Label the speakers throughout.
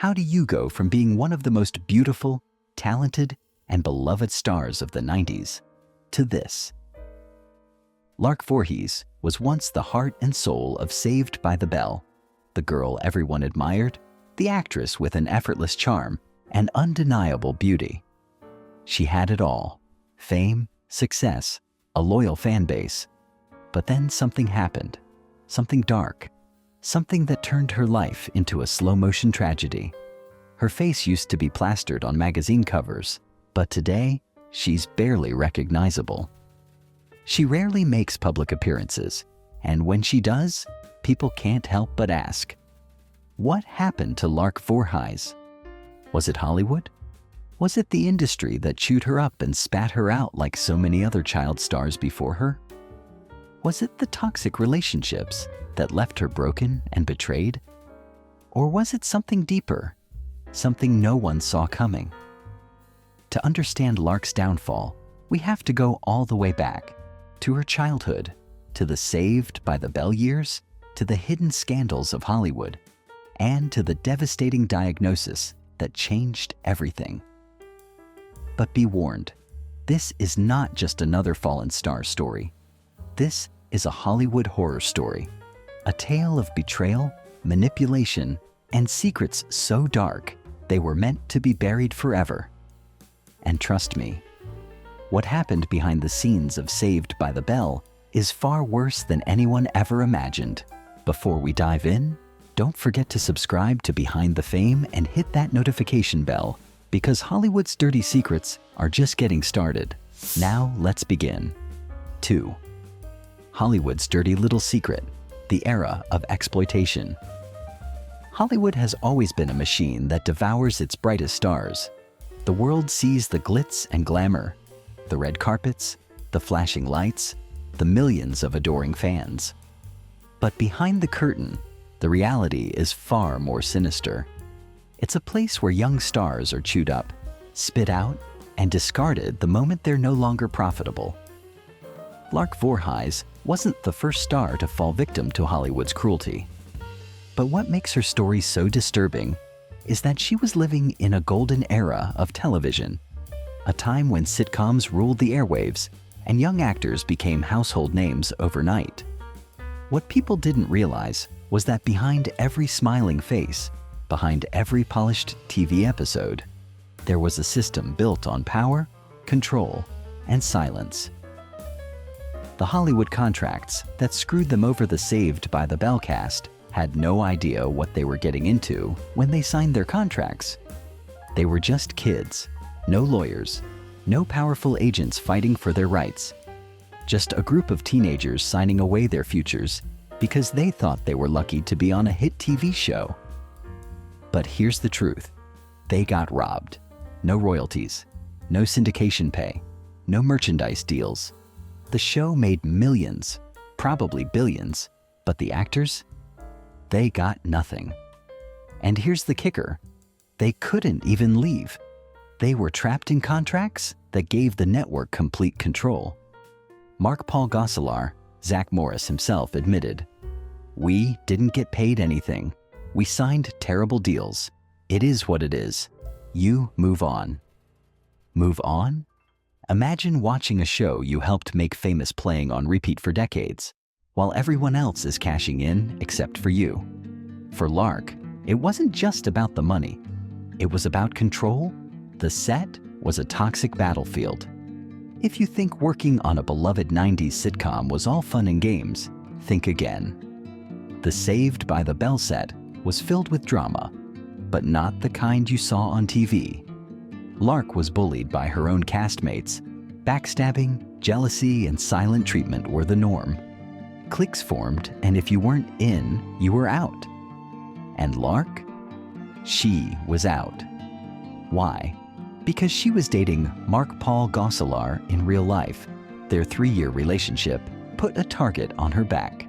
Speaker 1: How do you go from being one of the most beautiful, talented, and beloved stars of the 90s to this? Lark Voorhies was once the heart and soul of Saved by the Bell, the girl everyone admired, the actress with an effortless charm and undeniable beauty. She had it all: fame, success, a loyal fan base. But then something happened, something dark, something that turned her life into a slow-motion tragedy. Her face used to be plastered on magazine covers, but today, she's barely recognizable. She rarely makes public appearances, and when she does, people can't help but ask, what happened to Lark Voorhies? Was it Hollywood? Was it the industry that chewed her up and spat her out like so many other child stars before her? Was it the toxic relationships that left her broken and betrayed? Or was it something deeper, something no one saw coming? To understand Lark's downfall, we have to go all the way back, to her childhood, to the Saved by the Bell years, to the hidden scandals of Hollywood, and to the devastating diagnosis that changed everything. But be warned, this is not just another fallen star story. This is a Hollywood horror story, a tale of betrayal, manipulation, and secrets so dark they were meant to be buried forever. And trust me, what happened behind the scenes of Saved by the Bell is far worse than anyone ever imagined. Before we dive in, don't forget to subscribe to Behind the Fame and hit that notification bell, because Hollywood's dirty secrets are just getting started. Now let's begin. 2. Hollywood's dirty little secret, the era of exploitation. Hollywood has always been a machine that devours its brightest stars. The world sees the glitz and glamour, the red carpets, the flashing lights, the millions of adoring fans. But behind the curtain, the reality is far more sinister. It's a place where young stars are chewed up, spit out, and discarded the moment they're no longer profitable. Lark Voorhies wasn't the first star to fall victim to Hollywood's cruelty. But what makes her story so disturbing is that she was living in a golden era of television, a time when sitcoms ruled the airwaves and young actors became household names overnight. What people didn't realize was that behind every smiling face, behind every polished TV episode, there was a system built on power, control, and silence. The Hollywood contracts that screwed them over the Saved by the Bell cast had no idea what they were getting into when they signed their contracts. They were just kids, no lawyers, no powerful agents fighting for their rights, just a group of teenagers signing away their futures because they thought they were lucky to be on a hit TV show. But here's the truth. They got robbed. No royalties, no syndication pay, no merchandise deals. The show made millions, probably billions, but the actors? They got nothing. And here's the kicker. They couldn't even leave. They were trapped in contracts that gave the network complete control. Mark Paul Gosselaar, Zach Morris himself, admitted, "We didn't get paid anything. We signed terrible deals. It is what it is. You move on." Move on? Imagine watching a show you helped make famous playing on repeat for decades, while everyone else is cashing in except for you. For Lark, it wasn't just about the money. It was about control. The set was a toxic battlefield. If you think working on a beloved 90s sitcom was all fun and games, think again. The Saved by the Bell set was filled with drama, but not the kind you saw on TV. Lark was bullied by her own castmates. Backstabbing, jealousy, and silent treatment were the norm. Cliques formed, and if you weren't in, you were out. And Lark? She was out. Why? Because she was dating Mark Paul Gosselaar in real life. Their 3-year relationship put a target on her back.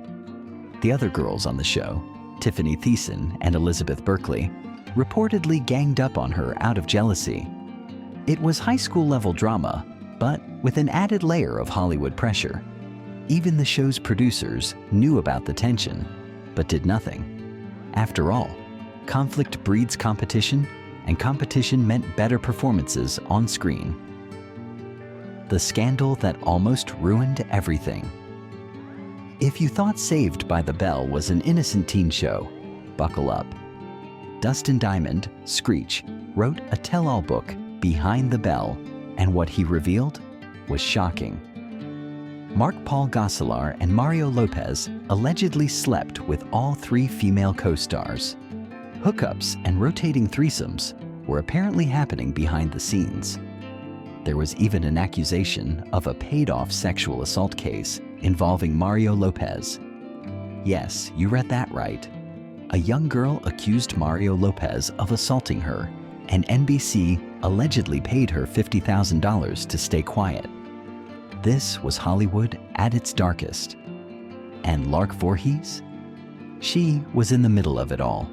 Speaker 1: The other girls on the show, Tiffany Thiessen and Elizabeth Berkley, reportedly ganged up on her out of jealousy. It was high school level drama, but with an added layer of Hollywood pressure. Even the show's producers knew about the tension, but did nothing. After all, Conflict breeds competition, and competition meant better performances on screen. The scandal that almost ruined everything. If you thought Saved by the Bell was an innocent teen show, buckle up. Dustin Diamond, Screech, wrote a tell-all book, Behind the Bell, and what he revealed was shocking. Mark Paul Gosselaar and Mario Lopez allegedly slept with all 3 female co-stars. Hookups and rotating threesomes were apparently happening behind the scenes. There was even an accusation of a paid-off sexual assault case involving Mario Lopez. Yes, you read that right. A young girl accused Mario Lopez of assaulting her, and NBC allegedly paid her $50,000 to stay quiet. This was Hollywood at its darkest. And Lark Voorhies? She was in the middle of it all.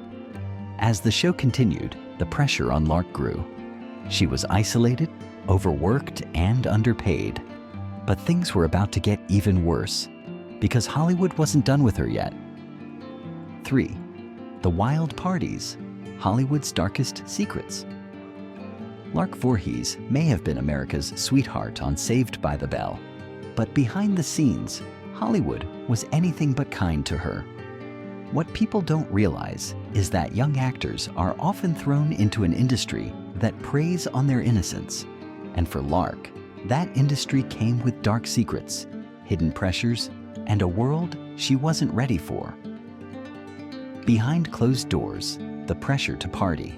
Speaker 1: As the show continued, the pressure on Lark grew. She was isolated, overworked, and underpaid. But things were about to get even worse, because Hollywood wasn't done with her yet. 3. The Wild Parties, Hollywood's Darkest Secrets. Lark Voorhies may have been America's sweetheart on Saved by the Bell, but behind the scenes, Hollywood was anything but kind to her. What people don't realize is that young actors are often thrown into an industry that preys on their innocence. And for Lark, that industry came with dark secrets, hidden pressures, and a world she wasn't ready for. Behind closed doors, the pressure to party.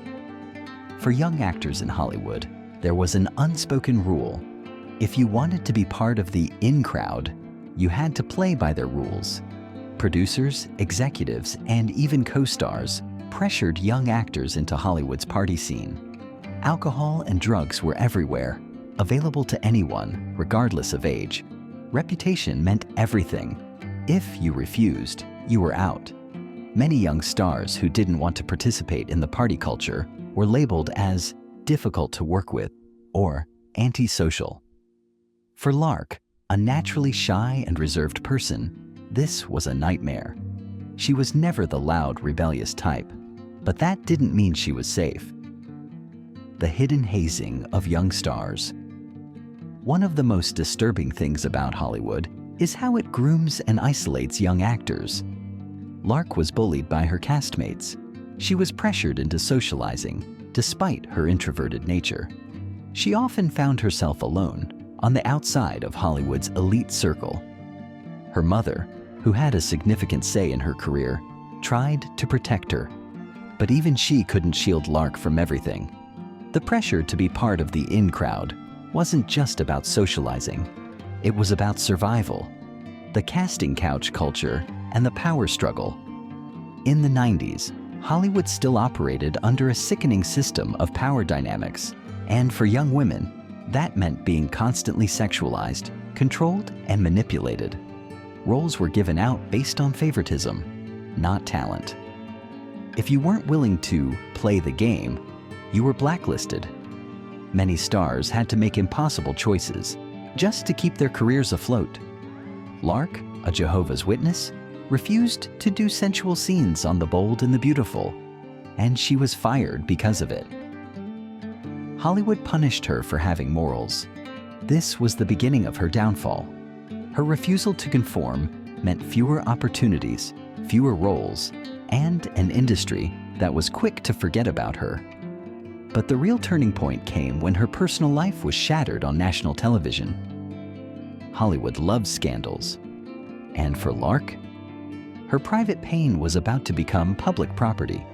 Speaker 1: For young actors in Hollywood, there was an unspoken rule. If you wanted to be part of the in crowd, you had to play by their rules. Producers, executives, and even co-stars pressured young actors into Hollywood's party scene. Alcohol and drugs were everywhere, available to anyone, regardless of age. Reputation meant everything. If you refused, you were out. Many young stars who didn't want to participate in the party culture were labeled as difficult to work with or antisocial. For Lark, a naturally shy and reserved person, this was a nightmare. She was never the loud, rebellious type, but that didn't mean she was safe. The hidden hazing of young stars. One of the most disturbing things about Hollywood is how it grooms and isolates young actors. Lark was bullied by her castmates. She was pressured into socializing, despite her introverted nature. She often found herself alone, on the outside of Hollywood's elite circle. Her mother, who had a significant say in her career, tried to protect her. But even she couldn't shield Lark from everything. The pressure to be part of the in crowd wasn't just about socializing. It was about survival, the casting couch culture, and the power struggle. In the 90s, Hollywood still operated under a sickening system of power dynamics, and for young women, that meant being constantly sexualized, controlled, and manipulated. Roles were given out based on favoritism, not talent. If you weren't willing to play the game, you were blacklisted. Many stars had to make impossible choices just to keep their careers afloat. Lark, a Jehovah's Witness, refused to do sensual scenes on The Bold and the Beautiful, and she was fired because of it. Hollywood punished her for having morals. This was the beginning of her downfall. Her refusal to conform meant fewer opportunities, fewer roles, and an industry that was quick to forget about her. But the real turning point came when her personal life was shattered on national television. Hollywood loves scandals. And for Lark, her private pain was about to become public property.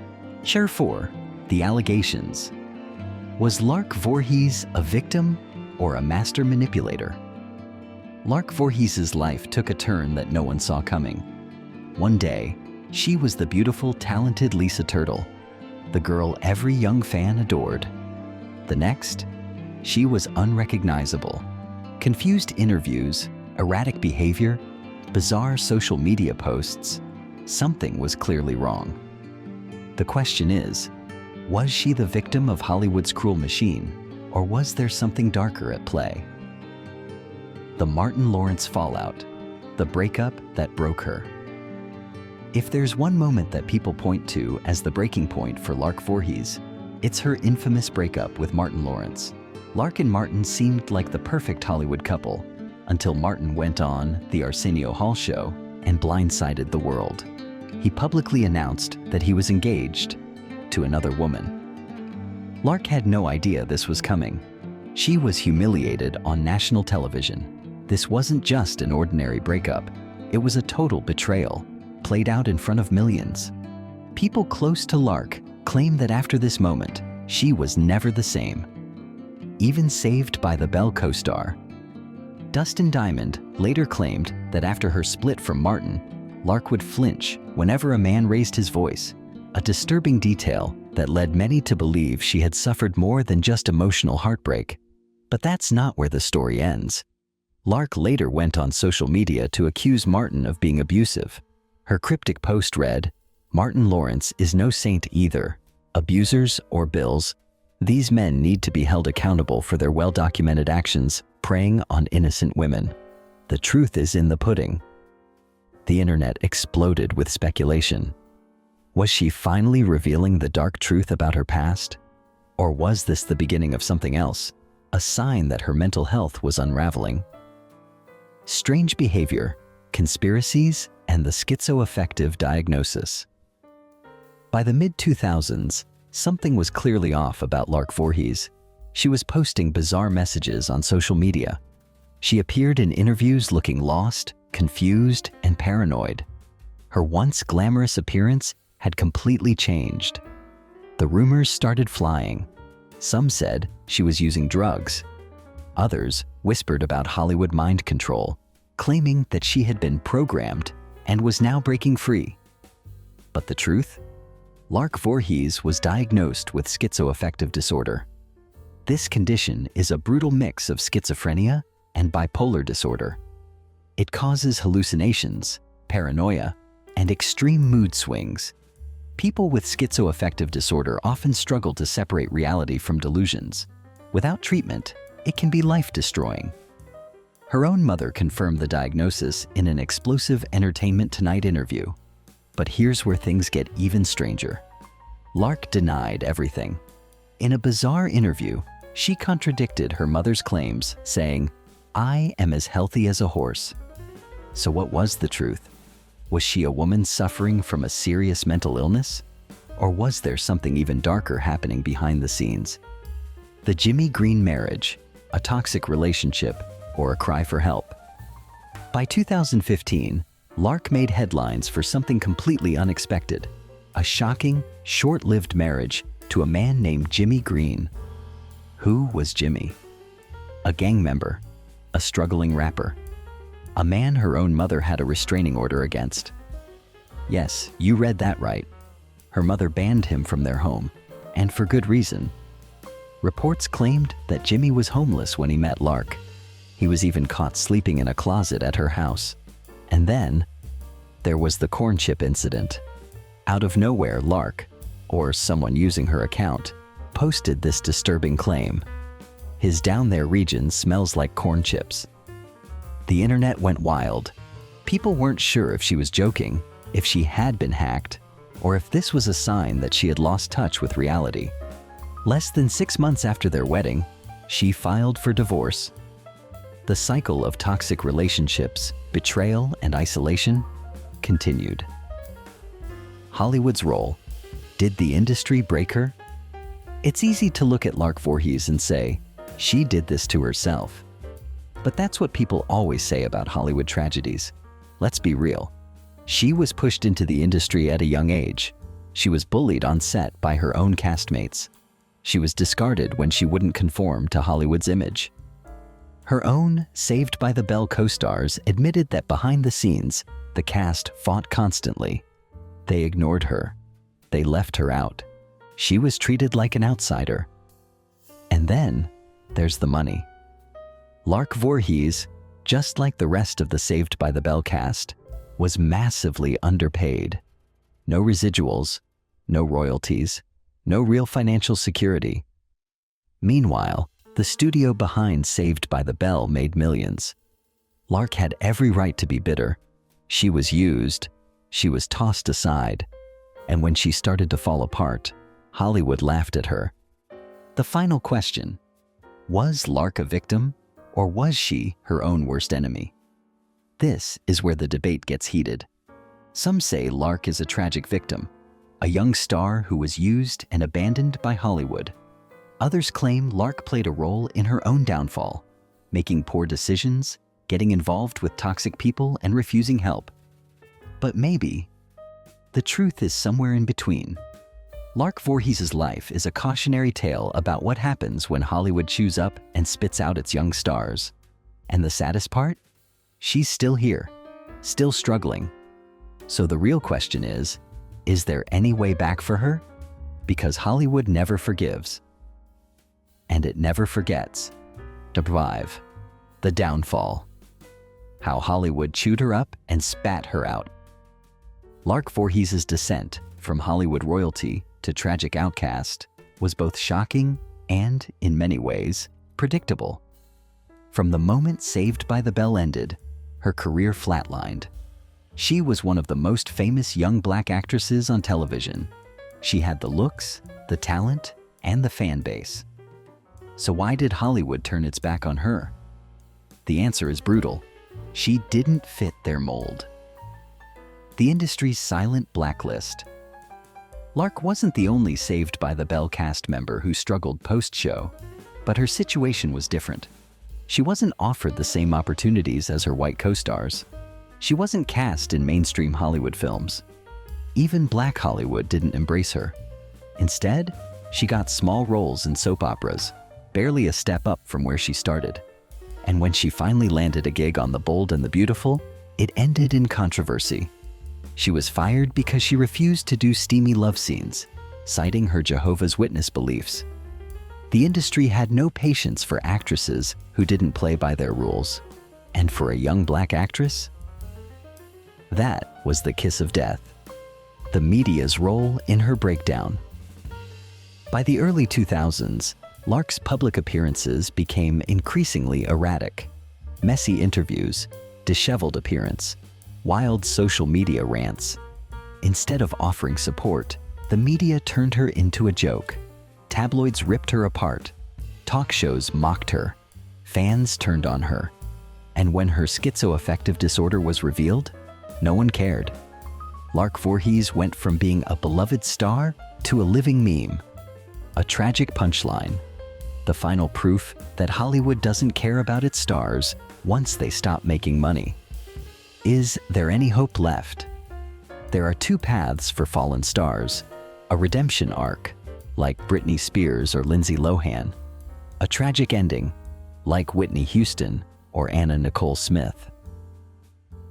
Speaker 1: Share 4. The allegations. Was Lark Voorhies a victim or a master manipulator? Lark Voorhies' life took a turn that no one saw coming. One day, she was the beautiful, talented Lisa Turtle, the girl every young fan adored. The next, she was unrecognizable. Confused interviews, erratic behavior, bizarre social media posts, something was clearly wrong. The question is, was she the victim of Hollywood's cruel machine, or was there something darker at play? The Martin Lawrence fallout, the breakup that broke her. If there's one moment that people point to as the breaking point for Lark Voorhies, it's her infamous breakup with Martin Lawrence. Lark and Martin seemed like the perfect Hollywood couple until Martin went on The Arsenio Hall Show and blindsided the world. He publicly announced that he was engaged to another woman. Lark had no idea this was coming. She was humiliated on national television. This wasn't just an ordinary breakup. It was a total betrayal, played out in front of millions. People close to Lark claim that after this moment, she was never the same. Even Saved by the Bell co-star Dustin Diamond later claimed that after her split from Martin, Lark would flinch whenever a man raised his voice, a disturbing detail that led many to believe she had suffered more than just emotional heartbreak. But that's not where the story ends. Lark later went on social media to accuse Martin of being abusive. Her cryptic post read, "Martin Lawrence is no saint either. Abusers or bills, these men need to be held accountable for their well-documented actions preying on innocent women. The truth is in the pudding." The internet exploded with speculation. Was she finally revealing the dark truth about her past? Or was this the beginning of something else, a sign that her mental health was unraveling? Strange behavior, conspiracies, and the schizoaffective diagnosis. By the mid-2000s, something was clearly off about Lark Voorhies. She was posting bizarre messages on social media. She appeared in interviews looking lost, confused, and paranoid. Her once glamorous appearance had completely changed. The rumors started flying. Some said she was using drugs. Others whispered about Hollywood mind control, claiming that she had been programmed and was now breaking free. But the truth? Lark Voorhies was diagnosed with schizoaffective disorder. This condition is a brutal mix of schizophrenia and bipolar disorder. It causes hallucinations, paranoia, and extreme mood swings. People with schizoaffective disorder often struggle to separate reality from delusions. Without treatment, it can be life-destroying. Her own mother confirmed the diagnosis in an explosive Entertainment Tonight interview. But here's where things get even stranger. Lark denied everything. In a bizarre interview, she contradicted her mother's claims, saying, "I am as healthy as a horse." So what was the truth? Was she a woman suffering from a serious mental illness? Or was there something even darker happening behind the scenes? The Jimmy Green marriage, a toxic relationship, or a cry for help? By 2015, Lark made headlines for something completely unexpected, a shocking, short-lived marriage to a man named Jimmy Green. Who was Jimmy? A gang member, a struggling rapper, a man her own mother had a restraining order against. Yes, you read that right. Her mother banned him from their home, and for good reason. Reports claimed that Jimmy was homeless when he met Lark. He was even caught sleeping in a closet at her house. And then, there was the corn chip incident. Out of nowhere, Lark, or someone using her account, posted this disturbing claim. "His down there region smells like corn chips." The internet went wild. People weren't sure if she was joking, if she had been hacked, or if this was a sign that she had lost touch with reality. Less than 6 months after their wedding, she filed for divorce. The cycle of toxic relationships, betrayal, and isolation continued. Hollywood's role. Did the industry break her? It's easy to look at Lark Voorhies and say, she did this to herself. But that's what people always say about Hollywood tragedies. Let's be real. She was pushed into the industry at a young age. She was bullied on set by her own castmates. She was discarded when she wouldn't conform to Hollywood's image. Her own Saved by the Bell co-stars admitted that behind the scenes, the cast fought constantly. They ignored her. They left her out. She was treated like an outsider. And then, there's the money. Lark Voorhies, just like the rest of the Saved by the Bell cast, was massively underpaid. No residuals, no royalties, no real financial security. Meanwhile, the studio behind Saved by the Bell made millions. Lark had every right to be bitter. She was used. she was tossed aside, and when she started to fall apart, Hollywood laughed at her. The final question: was Lark a victim, or was she her own worst enemy? This is where the debate gets heated. Some say Lark is a tragic victim, a young star who was used and abandoned by Hollywood. Others claim Lark played a role in her own downfall, making poor decisions, getting involved with toxic people, and refusing help. But maybe the truth is somewhere in between. Lark Voorhies' life is a cautionary tale about what happens when Hollywood chews up and spits out its young stars. And the saddest part? She's still here, still struggling. So the real question is there any way back for her? Because Hollywood never forgives. And it never forgets. The downfall. How Hollywood chewed her up and spat her out. Lark Voorhies' descent from Hollywood royalty to tragic outcast was both shocking and, in many ways, predictable. From the moment Saved by the Bell ended, her career flatlined. She was one of the most famous young black actresses on television. She had the looks, the talent, and the fan base. So why did Hollywood turn its back on her? The answer is brutal. She didn't fit their mold. The industry's silent blacklist. Lark wasn't the only Saved by the Bell cast member who struggled post-show, but her situation was different. She wasn't offered the same opportunities as her white co-stars. She wasn't cast in mainstream Hollywood films. Even Black Hollywood didn't embrace her. Instead, she got small roles in soap operas, barely a step up from where she started. And when she finally landed a gig on The Bold and the Beautiful, it ended in controversy. She was fired because she refused to do steamy love scenes, citing her Jehovah's Witness beliefs. The industry had no patience for actresses who didn't play by their rules. And for a young black actress, that was the kiss of death. The media's role in her breakdown. By the early 2000s, Lark's public appearances became increasingly erratic. Messy interviews, disheveled appearance, wild social media rants. Instead of offering support, the media turned her into a joke. Tabloids ripped her apart. Talk shows mocked her. Fans turned on her. And when her schizoaffective disorder was revealed, no one cared. Lark Voorhies went from being a beloved star to a living meme. A tragic punchline. The final proof that Hollywood doesn't care about its stars once they stop making money. Is there any hope left? There are two paths for fallen stars. A redemption arc, like Britney Spears or Lindsay Lohan. A tragic ending, like Whitney Houston or Anna Nicole Smith.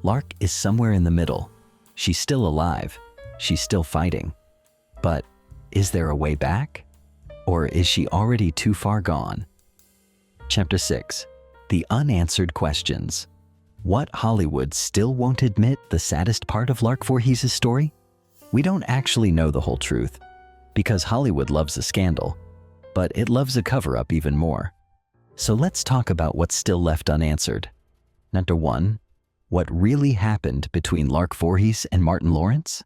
Speaker 1: Lark is somewhere in the middle. She's still alive. She's still fighting. But is there a way back? Or is she already too far gone? Chapter 6. The Unanswered Questions. What Hollywood still won't admit the saddest part of Lark Voorhies' story? We don't actually know the whole truth, because Hollywood loves a scandal, but it loves a cover-up even more. So let's talk about what's still left unanswered. Number 1. What really happened between Lark Voorhies and Martin Lawrence?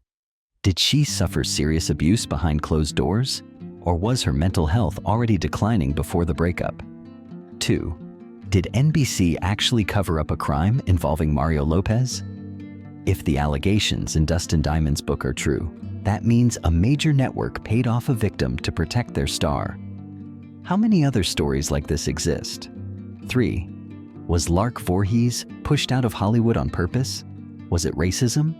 Speaker 1: Did she suffer serious abuse behind closed doors? Or was her mental health already declining before the breakup? 2. Did NBC actually cover up a crime involving Mario Lopez? If the allegations in Dustin Diamond's book are true, that means a major network paid off a victim to protect their star. How many other stories like this exist? 3. Was Lark Voorhies pushed out of Hollywood on purpose? Was it racism?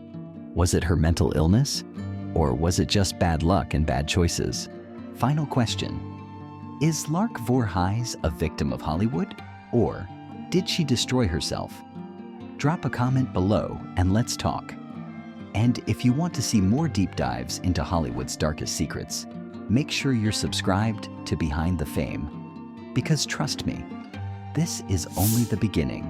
Speaker 1: Was it her mental illness? Or was it just bad luck and bad choices? Final question. Is Lark Voorhies a victim of Hollywood? Or did she destroy herself? Drop a comment below and let's talk. And if you want to see more deep dives into Hollywood's darkest secrets, make sure you're subscribed to Behind the Fame. Because trust me, this is only the beginning.